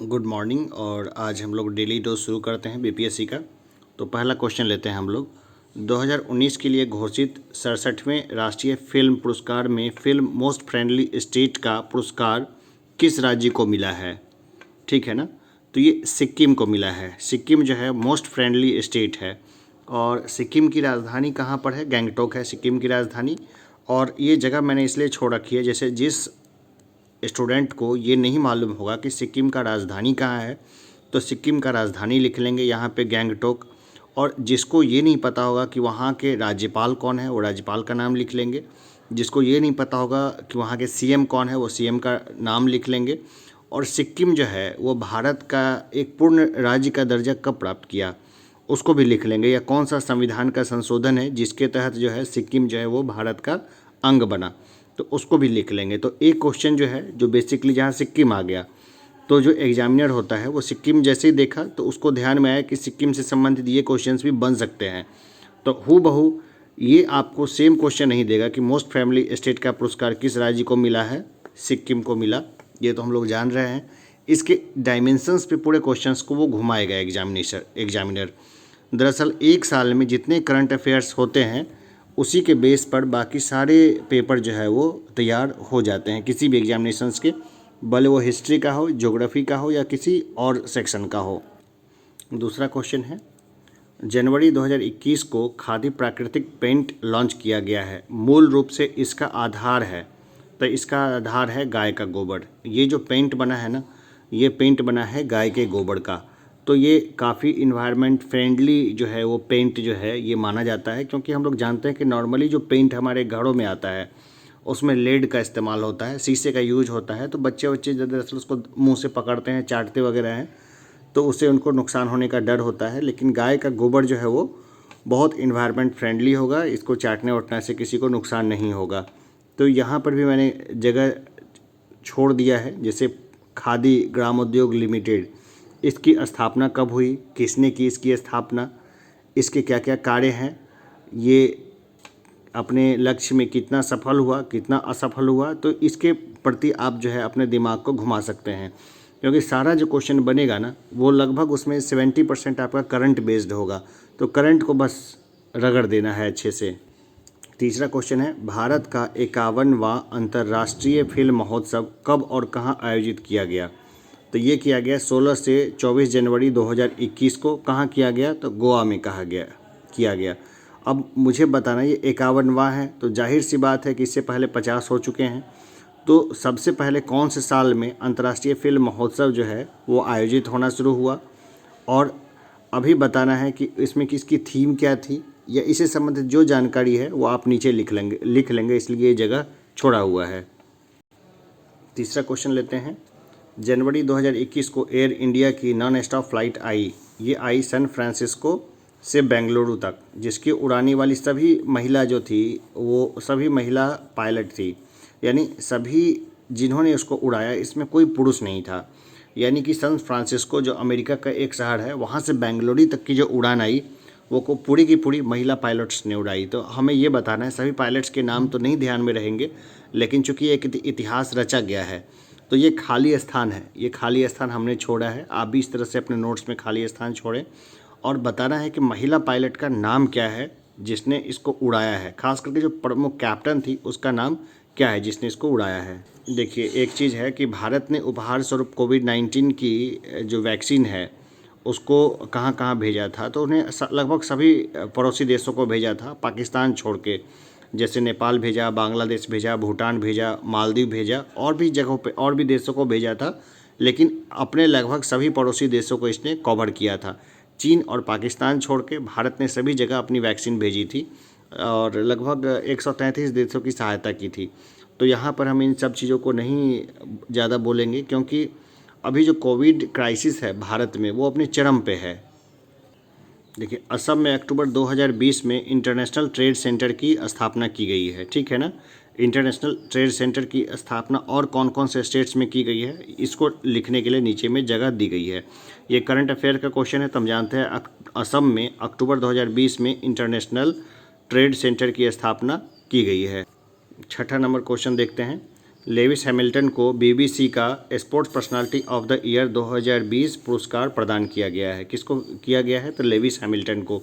Good morning. और आज हम लोग डेली डोज शुरू करते हैं बीपीएससी का। तो पहला क्वेश्चन लेते हैं हम लोग। 2019 के लिए घोषित 67वें राष्ट्रीय फिल्म पुरस्कार में फिल्म मोस्ट फ्रेंडली स्टेट का पुरस्कार किस राज्य को मिला है? ठीक है ना। तो ये सिक्किम को मिला है। सिक्किम जो है मोस्ट फ्रेंडली स्टेट है। और सिक्किम की राजधानी कहाँ पर है? गैंगटोक है सिक्किम की राजधानी। और ये जगह मैंने इसलिए छोड़ रखी है, जैसे जिस स्टूडेंट को ये नहीं मालूम होगा कि सिक्किम का राजधानी कहाँ है, तो सिक्किम का राजधानी लिख लेंगे यहाँ पे गैंगटोक। और जिसको ये नहीं पता होगा कि वहाँ के राज्यपाल कौन है, वो राज्यपाल का नाम लिख लेंगे। जिसको ये नहीं पता होगा कि वहाँ के सीएम कौन है, वो सीएम का नाम लिख लेंगे। और सिक्किम जो है वो भारत का एक पूर्ण राज्य का दर्जा कब प्राप्त किया, उसको भी लिख लेंगे। या कौन सा संविधान का संशोधन है जिसके तहत जो है सिक्किम जो है वो भारत का अंग बना, तो उसको भी लिख लेंगे। तो एक क्वेश्चन जो है जो बेसिकली जहाँ सिक्किम आ गया, तो जो एग्जामिनर होता है वो सिक्किम जैसे ही देखा तो उसको ध्यान में आया कि सिक्किम से संबंधित ये क्वेश्चंस भी बन सकते हैं। तो हूबहू ये आपको सेम क्वेश्चन नहीं देगा कि मोस्ट फैमिली स्टेट का पुरस्कार किस राज्य को मिला है, सिक्किम को मिला। ये तो हम लोग जान रहे हैं। इसके डायमेंशंस पे पूरे क्वेश्चंस को वो घुमाएगा एग्जामिनर। दरअसल एक साल में जितने करंट अफेयर्स होते हैं उसी के बेस पर बाकी सारे पेपर जो है वो तैयार हो जाते हैं किसी भी एग्जामिनेशंस के, भले वो हिस्ट्री का हो, ज्योग्राफी का हो या किसी और सेक्शन का हो। दूसरा क्वेश्चन है, जनवरी 2021 को खादी प्राकृतिक पेंट लॉन्च किया गया है। मूल रूप से इसका आधार है, तो इसका आधार है गाय का गोबर। ये जो पेंट बना है ना, ये पेंट बना है गाय के गोबर का। तो ये काफ़ी इन्वायरमेंट फ्रेंडली जो है वो पेंट जो है ये माना जाता है, क्योंकि हम लोग जानते हैं कि नॉर्मली जो पेंट हमारे घरों में आता है उसमें लेड का इस्तेमाल होता है, शीशे का यूज होता है। तो बच्चे दरअसल उसको मुंह से पकड़ते हैं, चाटते वगैरह हैं, तो उससे उनको नुकसान होने का डर होता है। लेकिन गाय का गोबर जो है वो बहुत इन्वायरमेंट फ्रेंडली होगा, इसको चाटने वटने से किसी को नुकसान नहीं होगा। तो यहाँ पर भी मैंने जगह छोड़ दिया है, जैसे खादी ग्राम उद्योग लिमिटेड, इसकी स्थापना कब हुई, किसने की इसकी स्थापना, इसके क्या क्या कार्य हैं, ये अपने लक्ष्य में कितना सफल हुआ, कितना असफल हुआ, तो इसके प्रति आप जो है अपने दिमाग को घुमा सकते हैं। क्योंकि सारा जो क्वेश्चन बनेगा ना वो लगभग उसमें 70% आपका करंट बेस्ड होगा, तो करंट को बस रगड़ देना है अच्छे से। तीसरा क्वेश्चन है, भारत का 51वां अंतर्राष्ट्रीय फिल्म महोत्सव कब और कहाँ आयोजित किया गया? तो ये किया गया 16 से 24 जनवरी 2021 को। कहाँ किया गया? तो गोवा में किया गया। अब मुझे बताना, ये 51वां है तो जाहिर सी बात है कि इससे पहले 50 हो चुके हैं। तो सबसे पहले कौन से साल में अंतर्राष्ट्रीय फिल्म महोत्सव जो है वो आयोजित होना शुरू हुआ, और अभी बताना है कि इसमें किसकी थीम क्या थी, या इससे संबंधित जो जानकारी है वो आप नीचे लिख लेंगे, इसलिए ये जगह छोड़ा हुआ है। तीसरा क्वेश्चन लेते हैं, जनवरी 2021 को एयर इंडिया की नॉन स्टॉप फ्लाइट आई। ये आई सैन फ्रांसिस्को से बेंगलुरु तक, जिसकी उड़ाने वाली सभी महिला जो थी वो सभी महिला पायलट थी। यानी सभी जिन्होंने उसको उड़ाया इसमें कोई पुरुष नहीं था। यानी कि सैन फ्रांसिस्को जो अमेरिका का एक शहर है, वहाँ से बेंगलुरु तक की जो उड़ान आई वो को पूरी की पूरी महिला पायलट्स ने उड़ाई। तो हमें ये बताना है, सभी पायलट्स के नाम तो नहीं ध्यान में रहेंगे, लेकिन चूंकि एक इतिहास रचा गया है तो ये खाली स्थान है, ये खाली स्थान हमने छोड़ा है। आप भी इस तरह से अपने नोट्स में खाली स्थान छोड़ें, और बताना है कि महिला पायलट का नाम क्या है जिसने इसको उड़ाया है, खास करके जो प्रमुख कैप्टन थी उसका नाम क्या है जिसने इसको उड़ाया है। देखिए, एक चीज़ है कि भारत ने उपहार स्वरूप कोविड-19 की जो वैक्सीन है उसको कहाँ कहाँ भेजा था, तो उन्हें लगभग सभी पड़ोसी देशों को भेजा था, पाकिस्तान छोड़ के। जैसे नेपाल भेजा, बांग्लादेश भेजा, भूटान भेजा, मालदीव भेजा, और भी जगहों पे और भी देशों को भेजा था, लेकिन अपने लगभग सभी पड़ोसी देशों को इसने कवर किया था। चीन और पाकिस्तान छोड़ के भारत ने सभी जगह अपनी वैक्सीन भेजी थी, और लगभग 133 देशों की सहायता की थी। तो यहाँ पर हम इन सब चीज़ों को नहीं ज़्यादा बोलेंगे, क्योंकि अभी जो कोविड क्राइसिस है भारत में वो अपने चरम पे है। देखिए, असम में अक्टूबर 2020 में इंटरनेशनल ट्रेड सेंटर की स्थापना की गई है, ठीक है ना। इंटरनेशनल ट्रेड सेंटर की स्थापना और कौन कौन से स्टेट्स में की गई है इसको लिखने के लिए नीचे में जगह दी गई है। ये करंट अफेयर का क्वेश्चन है, तो हम जानते हैं असम में अक्टूबर 2020 में इंटरनेशनल ट्रेड सेंटर की स्थापना की गई है। छठा नंबर क्वेश्चन देखते हैं, लेविस हैमिल्टन को बीबीसी का sports personality of the year 2020 पुरस्कार प्रदान किया गया है। किसको किया गया है? तो लेविस हैमिल्टन को।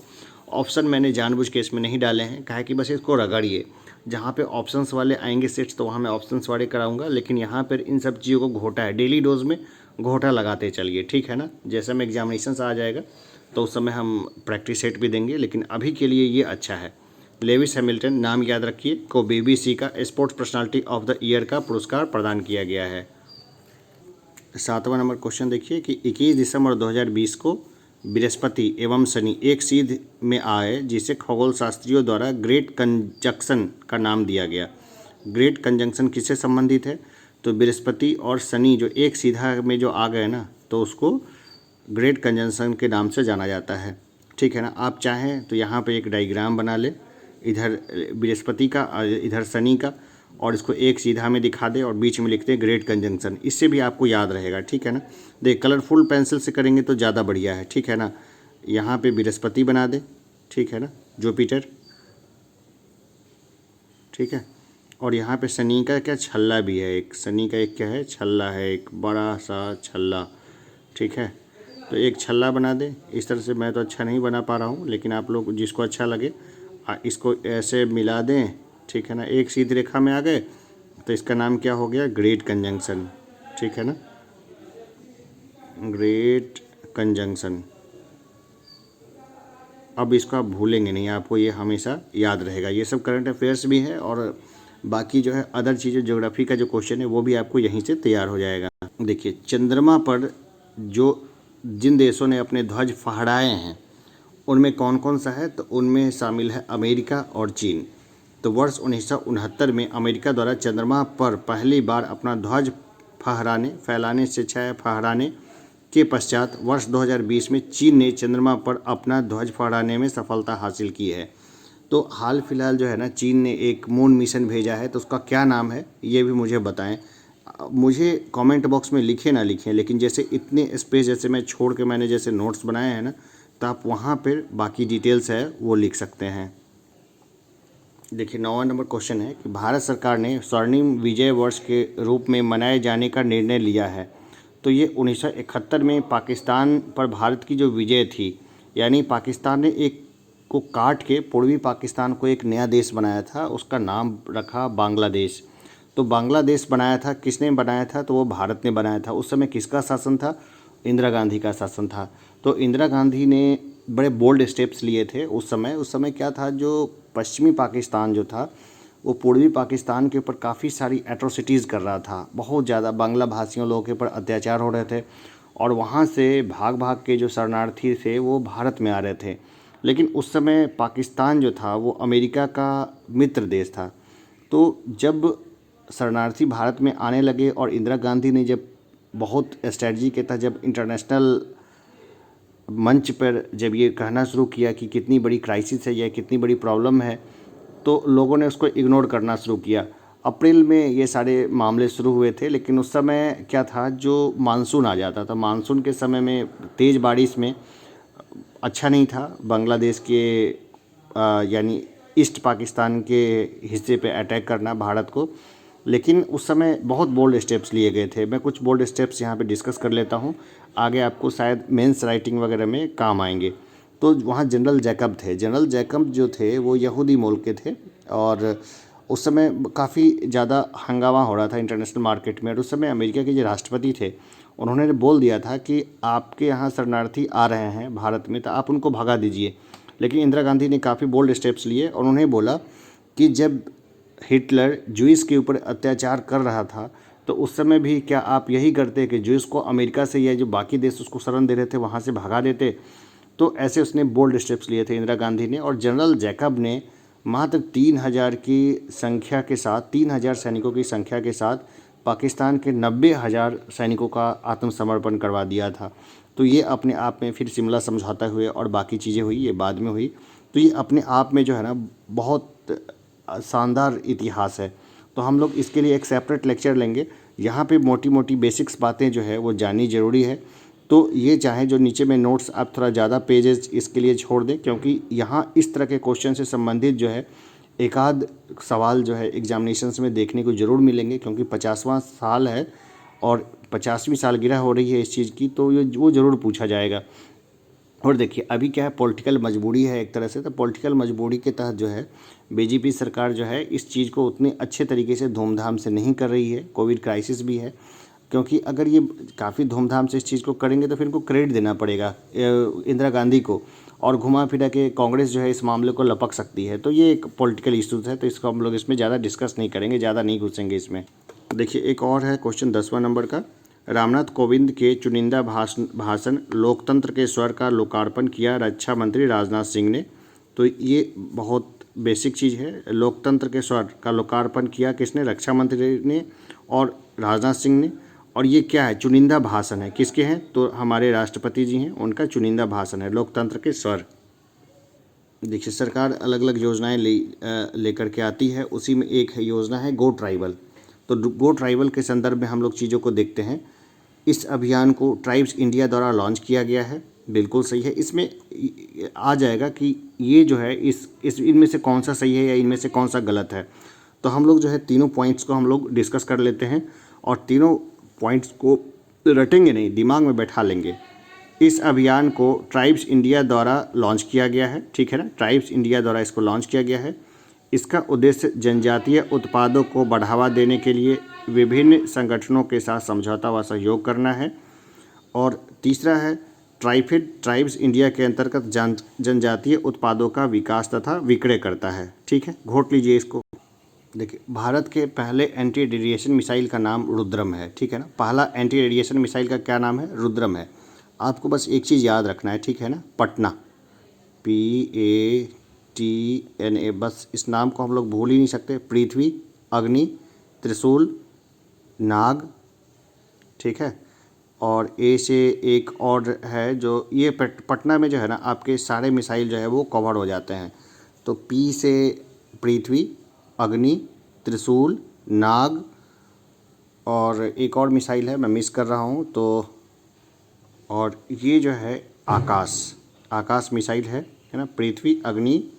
ऑप्शन मैंने जानबूझ के इसमें नहीं डाले हैं, कहा कि बस इसको रगड़िए। जहाँ पे ऑप्शंस वाले आएंगे सेट्स तो वहाँ मैं ऑप्शंस वाले कराऊंगा, लेकिन यहाँ पर इन सब चीज़ों को घोटा है, डेली डोज में घोटा लगाते चलिए, ठीक है ना। जैसे में एग्जामिनेशन आ जाएगा तो उस समय हम प्रैक्टिस सेट भी देंगे, लेकिन अभी के लिए ये अच्छा है। लेविस हैमिल्टन, नाम याद रखिए, को बीबीसी का sports personality of the year का पुरस्कार प्रदान किया गया है। 7वां नंबर क्वेश्चन देखिए कि 21 दिसंबर 2020 को बृहस्पति एवं शनि एक सीध में आए, जिसे खगोल शास्त्रियों द्वारा ग्रेट कंजंक्शन का नाम दिया गया। ग्रेट कंजंक्शन किससे संबंधित है? तो बृहस्पति और शनि जो एक सीधा में जो आ गए ना, तो उसको ग्रेट कंजंक्शन के नाम से जाना जाता है, ठीक है ना। आप चाहें तो यहाँ पे एक डायग्राम बना ले, इधर बृहस्पति का और इधर शनि का, और इसको एक सीधा में दिखा दे और बीच में लिखते हैं ग्रेट कंजंक्शन। इससे भी आपको याद रहेगा, ठीक है ना। देख, कलरफुल पेंसिल से करेंगे तो ज़्यादा बढ़िया है, ठीक है ना। यहाँ पे बृहस्पति बना दे, ठीक है ना, जुपिटर, ठीक है। और यहाँ पे शनि का क्या छल्ला भी है, एक शनि का एक क्या है, छल्ला है, एक बड़ा सा छल्ला, ठीक है। तो एक छल्ला बना दे इस तरह से। मैं तो अच्छा नहीं बना पा रहा हूँ, लेकिन आप लोग जिसको अच्छा लगे इसको ऐसे मिला दें, ठीक है ना। एक सीधी रेखा में आ गए तो इसका नाम क्या हो गया? ग्रेट कंजंक्शन, ठीक है ना, ग्रेट कंजंक्शन। अब इसको आप भूलेंगे नहीं, आपको ये हमेशा याद रहेगा। ये सब करंट अफेयर्स भी है और बाकी जो है अदर चीज़ें, ज्योग्राफी का जो क्वेश्चन है वो भी आपको यहीं से तैयार हो जाएगा। देखिए, चंद्रमा पर जो जिन देशों ने अपने ध्वज फहराए हैं उनमें कौन कौन सा है? तो उनमें शामिल है अमेरिका और चीन। तो वर्ष 1969 में अमेरिका द्वारा चंद्रमा पर पहली बार अपना ध्वज फहराने के पश्चात वर्ष 2020 में चीन ने चंद्रमा पर अपना ध्वज फहराने में सफलता हासिल की है। तो हाल फिलहाल जो है ना, चीन ने एक मून मिशन भेजा है, तो उसका क्या नाम है ये भी मुझे बताएं। मुझे कमेंट बॉक्स में लिखे ना लिखें, लेकिन जैसे इतने स्पेस जैसे मैं छोड़ के मैंने जैसे नोट्स बनाए हैं ना, तो आप वहाँ पर बाकी डिटेल्स है वो लिख सकते हैं। देखिए, 9वां नंबर क्वेश्चन है कि भारत सरकार ने स्वर्णिम विजय वर्ष के रूप में मनाए जाने का निर्णय लिया है। तो ये 1971 में पाकिस्तान पर भारत की जो विजय थी, यानी पाकिस्तान ने एक को काट के पूर्वी पाकिस्तान को एक नया देश बनाया था, उसका नाम रखा बांग्लादेश। तो बांग्लादेश बनाया था, किसने बनाया था? तो वो भारत ने बनाया था। उस समय किसका शासन था? इंदिरा गांधी का शासन था। तो इंदिरा गांधी ने बड़े बोल्ड स्टेप्स लिए थे उस समय क्या था, जो पश्चिमी पाकिस्तान जो था वो पूर्वी पाकिस्तान के ऊपर काफ़ी सारी एट्रोसिटीज़ कर रहा था। बहुत ज़्यादा बांग्ला भाषियों लोगों के ऊपर अत्याचार हो रहे थे, और वहाँ से भाग भाग के जो शरणार्थी थे वो भारत में आ रहे थे। लेकिन उस समय पाकिस्तान जो था वो अमेरिका का मित्र देश था। तो जब शरणार्थी भारत में आने लगे और इंदिरा गांधी ने जब बहुत स्ट्रेटजी के तहत जब इंटरनेशनल मंच पर जब ये कहना शुरू किया कि कितनी बड़ी क्राइसिस है, यह कितनी बड़ी प्रॉब्लम है, तो लोगों ने उसको इग्नोर करना शुरू किया। अप्रैल में ये सारे मामले शुरू हुए थे, लेकिन उस समय क्या था, जो मानसून आ जाता था, मानसून के समय में तेज़ बारिश में अच्छा नहीं था बांग्लादेश के यानी ईस्ट पाकिस्तान के हिस्से पे अटैक करना भारत को। लेकिन उस समय बहुत बोल्ड स्टेप्स लिए गए थे। मैं कुछ बोल्ड स्टेप्स यहाँ पे डिस्कस कर लेता हूँ, आगे आपको शायद मेंस राइटिंग वगैरह में काम आएंगे। तो वहाँ जनरल जैकब थे। जनरल जैकब जो थे वो यहूदी मूल के थे, और उस समय काफ़ी ज़्यादा हंगामा हो रहा था इंटरनेशनल मार्केट में। और उस समय अमेरिका के जो राष्ट्रपति थे उन्होंने बोल दिया था कि आपके यहाँ शरणार्थी आ रहे हैं भारत में, तो आप उनको भगा दीजिए। लेकिन इंदिरा गांधी ने काफ़ी बोल्ड स्टेप्स लिए और उन्होंने बोला कि जब हिटलर ज्यूइश के ऊपर अत्याचार कर रहा था तो उस समय भी क्या आप यही करते कि ज्यूइश को अमेरिका से या जो बाकी देश उसको शरण दे रहे थे वहाँ से भगा देते? तो ऐसे उसने बोल्ड स्टेप्स लिए थे इंदिरा गांधी ने। और जनरल जैकब ने मात्र 3000 की संख्या के साथ, 3000 सैनिकों की संख्या के साथ पाकिस्तान के 90,000 सैनिकों का आत्मसमर्पण करवा दिया था। तो ये अपने आप में फिर शिमला समझौता हुए और बाकी चीज़ें हुई, ये बाद में हुई। तो ये अपने आप में जो है ना बहुत शानदार इतिहास है। तो हम लोग इसके लिए एक सेपरेट लेक्चर लेंगे। यहाँ पे मोटी मोटी बेसिक्स बातें जो है वो जाननी ज़रूरी है। तो ये चाहे जो नीचे में नोट्स आप थोड़ा ज़्यादा पेजेस इसके लिए छोड़ दें, क्योंकि यहाँ इस तरह के क्वेश्चन से संबंधित जो है एक आध सवाल जो है एग्जामिनेशंस में देखने को ज़रूर मिलेंगे, क्योंकि 50वां साल है और 50वीं सालगिरह हो रही है इस चीज़ की, तो ये वो ज़रूर पूछा जाएगा। और देखिए अभी क्या है, पॉलिटिकल मजबूरी है एक तरह से, तो पॉलिटिकल मजबूरी के तहत जो है बीजेपी सरकार जो है इस चीज़ को उतने अच्छे तरीके से धूमधाम से नहीं कर रही है। कोविड क्राइसिस भी है, क्योंकि अगर ये काफ़ी धूमधाम से इस चीज़ को करेंगे तो फिर इनको क्रेडिट देना पड़ेगा इंदिरा गांधी को, और घुमा फिरा के कांग्रेस जो है इस मामले को लपक सकती है। तो ये एक पॉलिटिकल इशूज़ है, तो इसको हम लोग इसमें ज़्यादा डिस्कस नहीं करेंगे, ज़्यादा नहीं घुसेंगे इसमें। देखिए एक और है क्वेश्चन 10वां नंबर का, रामनाथ कोविंद के चुनिंदा भाषण लोकतंत्र के स्वर का लोकार्पण किया रक्षा मंत्री राजनाथ सिंह ने। तो ये बहुत बेसिक चीज़ है, लोकतंत्र के स्वर का लोकार्पण किया किसने, रक्षा मंत्री ने और राजनाथ सिंह ने। और ये क्या है, चुनिंदा भाषण है, किसके हैं, तो हमारे राष्ट्रपति जी हैं, उनका चुनिंदा भाषण है लोकतंत्र के स्वर। देखिए सरकार अलग अलग योजनाएं लेकर के आती है, उसी में एक योजना है गो ट्राइबल। तो गो ट्राइबल के संदर्भ में हम लोग चीज़ों को देखते हैं। इस अभियान को ट्राइब्स इंडिया द्वारा लॉन्च किया गया है, बिल्कुल सही है। इसमें आ जाएगा कि ये जो है इस इनमें से कौन सा सही है या इनमें से कौन सा गलत है। तो हम लोग जो है तीनों पॉइंट्स को हम लोग डिस्कस कर लेते हैं और तीनों पॉइंट्स को रटेंगे नहीं, दिमाग में बैठा लेंगे। इस अभियान को ट्राइब्स इंडिया द्वारा लॉन्च किया गया है, ठीक है ना, ट्राइब्स इंडिया द्वारा इसको लॉन्च किया गया है। इसका उद्देश्य जनजातीय उत्पादों को बढ़ावा देने के लिए विभिन्न संगठनों के साथ समझौता व सहयोग करना है। और तीसरा है ट्राइफेड ट्राइब्स इंडिया के अंतर्गत जनजातीय उत्पादों का विकास तथा विक्रय करता है, ठीक है, घोट लीजिए इसको। देखिए भारत के पहले एंटी रेडिएशन मिसाइल का नाम रुद्रम है, ठीक है ना, पहला एंटी रेडिएशन मिसाइल का क्या नाम है, रुद्रम है। आपको बस एक चीज़ याद रखना है, ठीक है ना, पटना, PATNA, बस इस नाम को हम लोग भूल ही नहीं सकते। पृथ्वी, अग्नि, त्रिशूल, नाग, ठीक है, और ए से एक और है जो ये पटना में जो है ना आपके सारे मिसाइल जो है वो कवर हो जाते हैं। तो P से पृथ्वी, अग्नि, त्रिशूल, नाग, और एक और मिसाइल है मैं मिस कर रहा हूँ, तो और ये जो है आकाश मिसाइल है ना, पृथ्वी, अग्नि,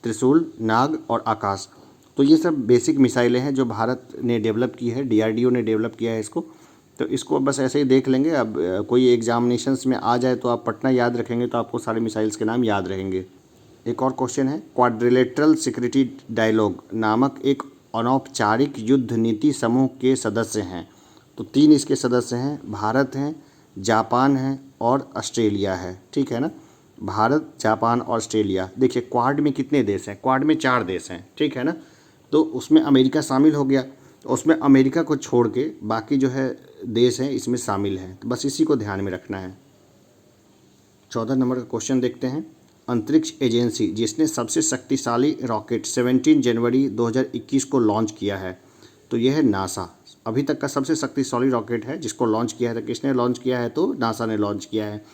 त्रिशूल, नाग और आकाश। तो ये सब बेसिक मिसाइलें हैं जो भारत ने डेवलप की है, DRDO ने डेवलप किया है इसको। तो इसको बस ऐसे ही देख लेंगे। अब कोई एग्जामिनेशंस में आ जाए तो आप पटना याद रखेंगे तो आपको सारे मिसाइल्स के नाम याद रहेंगे। एक और क्वेश्चन है, क्वाड्रिलेटरल सिक्योरिटी डायलॉग नामक एक अनौपचारिक युद्ध नीति समूह के सदस्य हैं। तो 3 इसके सदस्य हैं, भारत हैं, जापान है और ऑस्ट्रेलिया है, ठीक है ना, भारत, जापान और ऑस्ट्रेलिया। देखिए क्वाड में कितने देश हैं, क्वाड में 4 देश हैं, ठीक है ना, तो उसमें अमेरिका शामिल हो गया, उसमें अमेरिका को छोड़ के बाकी जो है देश हैं इसमें शामिल हैं, तो बस इसी को ध्यान में रखना है। 14 नंबर का क्वेश्चन देखते हैं, अंतरिक्ष एजेंसी जिसने सबसे शक्तिशाली रॉकेट 17 जनवरी 2021 को लॉन्च किया है, तो यह है नासा। अभी तक का सबसे शक्तिशाली रॉकेट है जिसको लॉन्च किया है, तो किसने लॉन्च किया है, तो नासा ने लॉन्च किया है।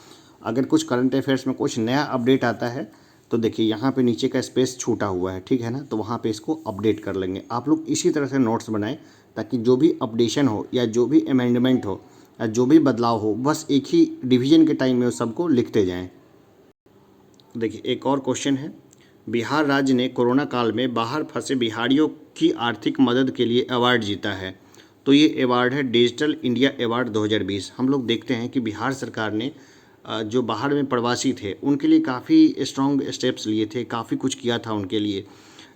अगर कुछ करंट अफेयर्स में कुछ नया अपडेट आता है तो देखिए यहाँ पे नीचे का स्पेस छूटा हुआ है, ठीक है ना, तो वहाँ पे इसको अपडेट कर लेंगे। आप लोग इसी तरह से नोट्स बनाएं ताकि जो भी अपडेशन हो या जो भी अमेंडमेंट हो या जो भी बदलाव हो बस एक ही डिवीजन के टाइम में वो सबको लिखते जाएं। देखिए एक और क्वेश्चन है, बिहार राज्य ने कोरोना काल में बाहर फंसे बिहारियों की आर्थिक मदद के लिए अवार्ड जीता है। तो ये अवार्ड है डिजिटल इंडिया अवार्ड 2020। हम लोग देखते हैं कि बिहार सरकार ने जो बाहर में प्रवासी थे उनके लिए काफ़ी स्ट्रॉन्ग स्टेप्स लिए थे, काफ़ी कुछ किया था उनके लिए,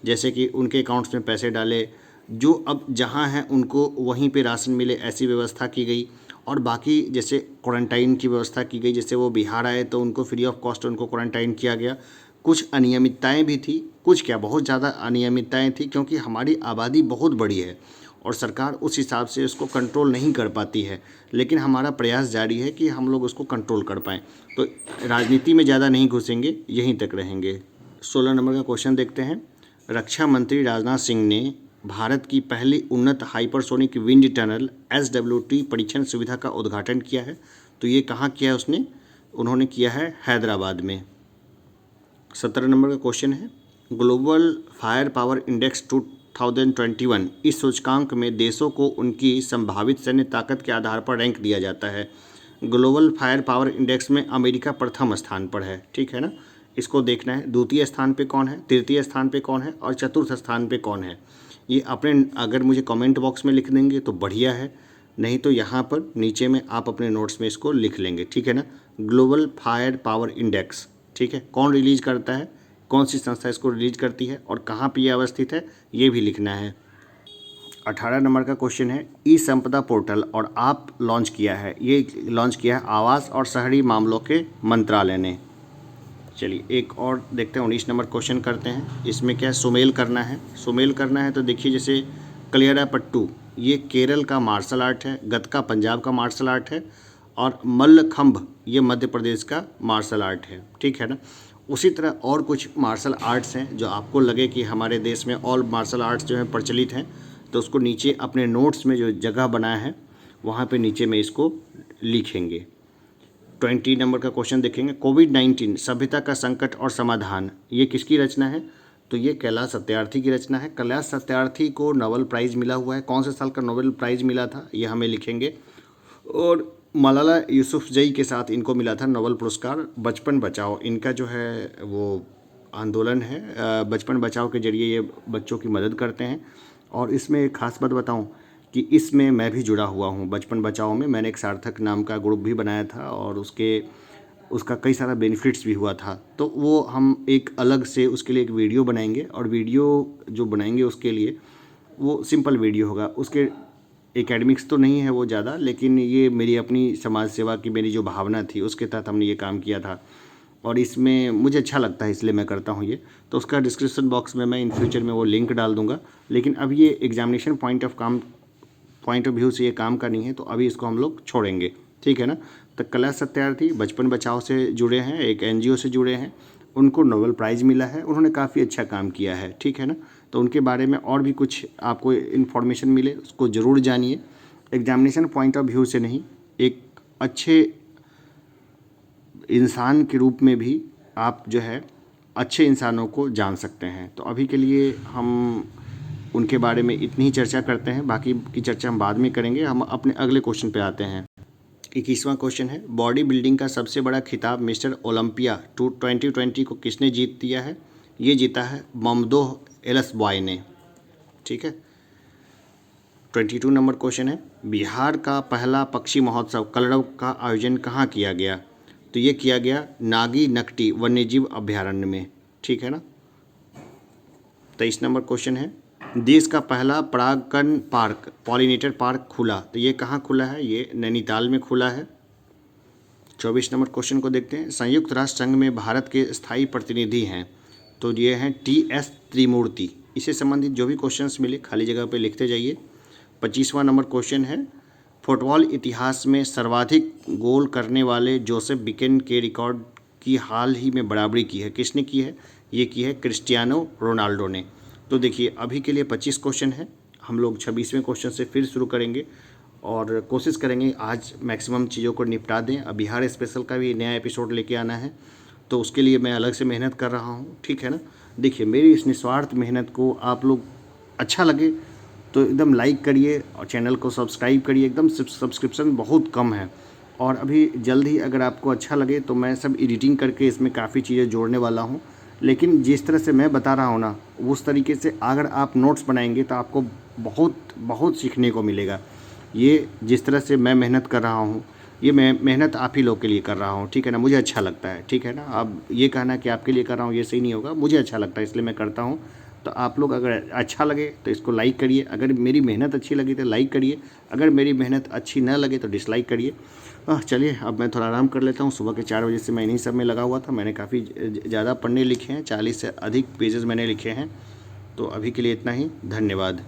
जैसे कि उनके अकाउंट्स में पैसे डाले, जो अब जहाँ हैं उनको वहीं पे राशन मिले ऐसी व्यवस्था की गई, और बाकी जैसे क्वारंटाइन की व्यवस्था की गई, जैसे वो बिहार आए तो उनको फ्री ऑफ कॉस्ट उनको क्वारंटाइन किया गया। कुछ अनियमितताएं भी थी, कुछ क्या बहुत ज़्यादा अनियमितताएं थी, क्योंकि हमारी आबादी बहुत बड़ी है और सरकार उस हिसाब से उसको कंट्रोल नहीं कर पाती है, लेकिन हमारा प्रयास जारी है कि हम लोग उसको कंट्रोल कर पाएँ। तो राजनीति में ज़्यादा नहीं घुसेंगे, यहीं तक रहेंगे। 16 नंबर का क्वेश्चन देखते हैं, रक्षा मंत्री राजनाथ सिंह ने भारत की पहली उन्नत हाइपरसोनिक विंड टनल SWT परीक्षण सुविधा का उद्घाटन किया है। तो ये कहाँ किया है उन्होंने किया है हैदराबाद में। 17 नंबर का क्वेश्चन है, ग्लोबल फायर पावर इंडेक्स 2021 इस सूचकांक में देशों को उनकी संभावित सैन्य ताकत के आधार पर रैंक दिया जाता है। ग्लोबल फायर पावर इंडेक्स में अमेरिका प्रथम स्थान पर है, ठीक है ना, इसको देखना है, द्वितीय स्थान पे कौन है, तृतीय स्थान पे कौन है और चतुर्थ स्थान पे कौन है। ये अपने अगर मुझे कमेंट बॉक्स में लिख देंगे तो बढ़िया है, नहीं तो यहाँ पर नीचे में आप अपने नोट्स में इसको लिख लेंगे, ठीक है ना। ग्लोबल फायर पावर इंडेक्स, ठीक है, कौन रिलीज करता है, कौन सी संस्था इसको रिलीज करती है और कहाँ पे ये अवस्थित है, ये भी लिखना है। 18 नंबर का क्वेश्चन है, ई संपदा पोर्टल और आप लॉन्च किया है, ये लॉन्च किया है आवास और शहरी मामलों के मंत्रालय ने। चलिए एक और देखते हैं, 19 नंबर क्वेश्चन करते हैं। इसमें क्या है, सुमेल करना है। सुमेल करना है तो देखिए, जैसे कलियारापट्टू ये केरल का मार्शल आर्ट है, गतका पंजाब का मार्शल आर्ट है और मल्लखंभ ये मध्य प्रदेश का मार्शल आर्ट है, ठीक है ना। उसी तरह और कुछ मार्शल आर्ट्स हैं जो आपको लगे कि हमारे देश में ऑल मार्शल आर्ट्स जो हैं प्रचलित हैं, तो उसको नीचे अपने नोट्स में जो जगह बनाया है वहाँ पे नीचे में इसको लिखेंगे। 20 नंबर का क्वेश्चन देखेंगे, कोविड-19 सभ्यता का संकट और समाधान, ये किसकी रचना है, तो ये कैलाश सत्यार्थी की रचना है। कैलाश सत्यार्थी को नोबेल प्राइज़ मिला हुआ है, कौन से साल का नोबेल प्राइज़ मिला था ये हमें लिखेंगे। और मलाला यूसुफजई के साथ इनको मिला था नोबेल पुरस्कार बचपन बचाओ, इनका जो है वो आंदोलन है, बचपन बचाओ के जरिए ये बच्चों की मदद करते हैं। और इसमें एक ख़ास बात बताऊं कि इसमें मैं भी जुड़ा हुआ हूं, बचपन बचाओ में मैंने एक सार्थक नाम का ग्रुप भी बनाया था और उसका कई सारा बेनिफिट्स भी हुआ था। तो वो हम एक अलग से उसके लिए एक वीडियो बनाएंगे और वीडियो जो बनाएंगे उसके लिए वो सिंपल वीडियो होगा, उसके एकेडमिक्स तो नहीं है वो ज़्यादा, लेकिन ये मेरी अपनी समाज सेवा की मेरी जो भावना थी उसके तहत हमने ये काम किया था और इसमें मुझे अच्छा लगता है इसलिए मैं करता हूँ ये। तो उसका डिस्क्रिप्शन बॉक्स में मैं इन फ्यूचर में वो लिंक डाल दूँगा, लेकिन अब ये एग्जामिनेशन पॉइंट ऑफ व्यू से ये काम का नहीं है, तो अभी इसको हम लोग छोड़ेंगे, ठीक है ना। तो कैलाश सत्यार्थी बचपन बचाओ से जुड़े हैं, एक NGO से जुड़े हैं, उनको नोबेल प्राइज़ मिला है, उन्होंने काफ़ी अच्छा काम किया है, ठीक है ना। तो उनके बारे में और भी कुछ आपको इन्फॉर्मेशन मिले उसको ज़रूर जानिए, एग्जामिनेशन पॉइंट ऑफ व्यू से नहीं, एक अच्छे इंसान के रूप में भी आप जो है अच्छे इंसानों को जान सकते हैं। तो अभी के लिए हम उनके बारे में इतनी ही चर्चा करते हैं, बाकी की चर्चा हम बाद में करेंगे। हम अपने अगले क्वेश्चन पे आते हैं। 21वां क्वेश्चन है, बॉडी बिल्डिंग का सबसे बड़ा खिताब मिस्टर ओलंपिया 2020 को किसने जीत दिया है, ये जीता है ममदोह एलसबॉय ने, ठीक है। 22 नंबर क्वेश्चन है, बिहार का पहला पक्षी महोत्सव कलरव का आयोजन कहाँ किया गया, तो ये किया गया नागी नकटी वन्यजीव अभ्यारण्य में, ठीक है ना। 23 नंबर क्वेश्चन है, देश का पहला परागकण पार्क पॉलिनेटर पार्क खुला, तो ये कहाँ खुला है, ये नैनीताल में खुला है। 24 नंबर क्वेश्चन को देखते हैं, संयुक्त राष्ट्र संघ में भारत के स्थायी प्रतिनिधि हैं, तो ये हैं TS त्रिमूर्ति। इससे संबंधित जो भी क्वेश्चंस मिले खाली जगह पे लिखते जाइए। 25वां नंबर क्वेश्चन है, फुटबॉल इतिहास में सर्वाधिक गोल करने वाले जोसेफ बिकेन के रिकॉर्ड की हाल ही में बराबरी की है, किसने की है, ये की है क्रिस्टियानो रोनाल्डो ने। तो देखिए अभी के लिए 25 क्वेश्चन है, हम लोग 26वें क्वेश्चन से फिर शुरू करेंगे और कोशिश करेंगे आज मैक्सिमम चीज़ों को निपटा दें। अब बिहार स्पेशल का भी नया एपिसोड लेके आना है, तो उसके लिए मैं अलग से मेहनत कर रहा हूँ, ठीक है ना। देखिए मेरी इस निस्वार्थ मेहनत को आप लोग अच्छा लगे तो एकदम लाइक करिए और चैनल को सब्सक्राइब करिए। एकदम सब्सक्रिप्शन बहुत कम है और अभी जल्द ही अगर आपको अच्छा लगे तो मैं सब एडिटिंग करके इसमें काफ़ी चीज़ें जोड़ने वाला हूँ। लेकिन जिस तरह से मैं बता रहा हूँ ना, उस तरीके से अगर आप नोट्स बनाएंगे तो आपको बहुत बहुत सीखने को मिलेगा। ये जिस तरह से मैं मेहनत कर रहा हूँ, ये मैं मेहनत आप ही लोग के लिए कर रहा हूँ, ठीक है ना। मुझे अच्छा लगता है, ठीक है ना। अब ये कहना कि आपके लिए कर रहा हूँ ये सही नहीं होगा, मुझे अच्छा लगता है इसलिए मैं करता हूँ। तो आप लोग अगर अच्छा लगे तो इसको लाइक करिए, अगर मेरी मेहनत अच्छी लगी तो लाइक करिए, अगर मेरी मेहनत अच्छी ना लगे तो डिसलाइक करिए। चलिए अब मैं थोड़ा आराम कर लेता हूँ। सुबह के 4 बजे से मैं इन्हीं सब में लगा हुआ था, मैंने काफ़ी ज़्यादा पढ़ने लिखे हैं, 40 से अधिक पेजेस मैंने लिखे हैं। तो अभी के लिए इतना ही, धन्यवाद।